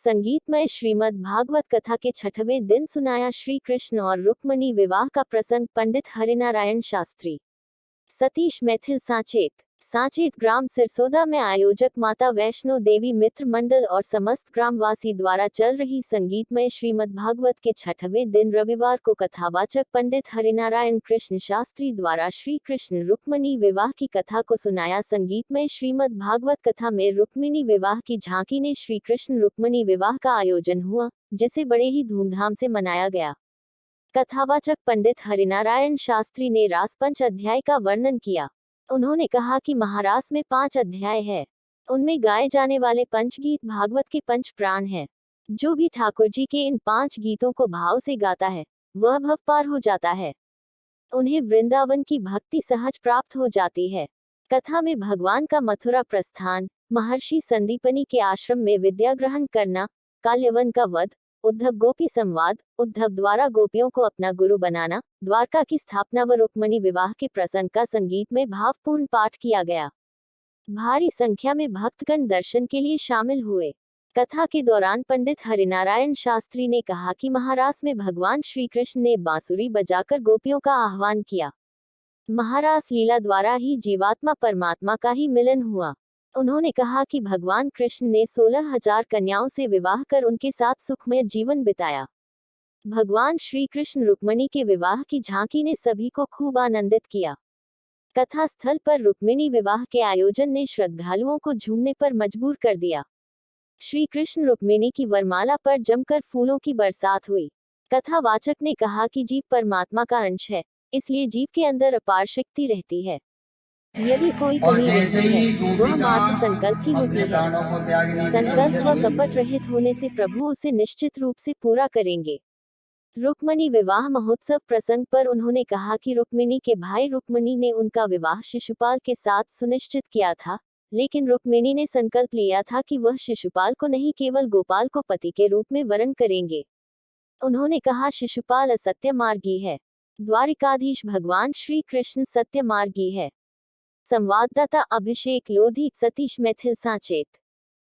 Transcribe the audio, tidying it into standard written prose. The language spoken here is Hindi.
संगीतमय श्रीमद् भागवत कथा के 6वें दिन सुनाया श्री कृष्ण और रुक्मणी विवाह का प्रसंग पंडित हरिनारायण शास्त्री। सतीश मैथिल साचेत ग्राम सिरसोदा में आयोजक माता वैष्णो देवी मित्र मंडल और समस्त ग्रामवासी द्वारा चल रही संगीतमय श्रीमद् भागवत के 6वें दिन रविवार को कथावाचक पंडित हरिनारायण कृष्ण शास्त्री द्वारा श्री कृष्ण रुक्मणी विवाह की कथा को सुनाया। संगीतमय श्रीमद् भागवत कथा में रुक्मिणी विवाह की झांकी ने श्री कृष्ण रुक्मणी विवाह का आयोजन हुआ, जिसे बड़े ही धूमधाम से मनाया गया। कथावाचक पंडित हरिनारायण शास्त्री ने रासपंच अध्याय का वर्णन किया। उन्होंने कहा कि महारास में 5 अध्याय है। उनमें गाए जाने वाले पंचगीत भागवत के पंच प्राण हैं। जो भी ठाकुर जी के इन 5 गीतों को भाव से गाता है वह भव पार हो जाता है। उन्हें वृंदावन की भक्ति सहज प्राप्त हो जाती है। कथा में भगवान का मथुरा प्रस्थान, महर्षि संदीपनी के आश्रम में विद्या ग्रहण करना, काल्यवन का वध, उद्धव गोपी संवाद, उद्धव द्वारा गोपियों को अपना गुरु बनाना, द्वारका की स्थापना व रुक्मणी विवाह के प्रसंग का संगीत में भावपूर्ण पाठ किया गया। भारी संख्या में भक्तगण दर्शन के लिए शामिल हुए। कथा के दौरान पंडित हरिनारायण शास्त्री ने कहा कि महारास में भगवान श्री कृष्ण ने बांसुरी बजाकर गोपियों का आह्वान किया। महारास लीला द्वारा ही जीवात्मा परमात्मा का ही मिलन हुआ। उन्होंने कहा कि भगवान कृष्ण ने 16,000 कन्याओं से विवाह कर उनके साथ सुखमय जीवन बिताया। भगवान श्री कृष्ण रुक्मणी के विवाह की झांकी ने सभी को खूब आनंदित किया। कथा स्थल पर रुक्मिणी विवाह के आयोजन ने श्रद्धालुओं को झूमने पर मजबूर कर दिया। श्री कृष्ण रुक्मिणी की वरमाला पर जमकर फूलों की बरसात हुई। कथावाचक ने कहा कि जीव परमात्मा का अंश है, इसलिए जीव के अंदर अपार शक्ति रहती है। यदि कोई कमी रहती है वह मात्र संकल्प की होती है। संकल्प व कपट रहित होने से प्रभु उसे निश्चित रूप से पूरा करेंगे। रुक्मणी विवाह महोत्सव प्रसंग पर उन्होंने कहा कि रुक्मिणी के भाई रुक्मणी ने उनका विवाह शिशुपाल के साथ सुनिश्चित किया था, लेकिन रुक्मिणी ने संकल्प लिया था कि वह शिशुपाल को नहीं केवल गोपाल को पति के रूप में वरण करेंगे। उन्होंने कहा शिशुपाल असत्य मार्गी है, द्वारिकाधीश भगवान श्री कृष्ण सत्य मार्गी है। संवाददाता अभिषेक लोधी, सतीश मैथिल साचेत।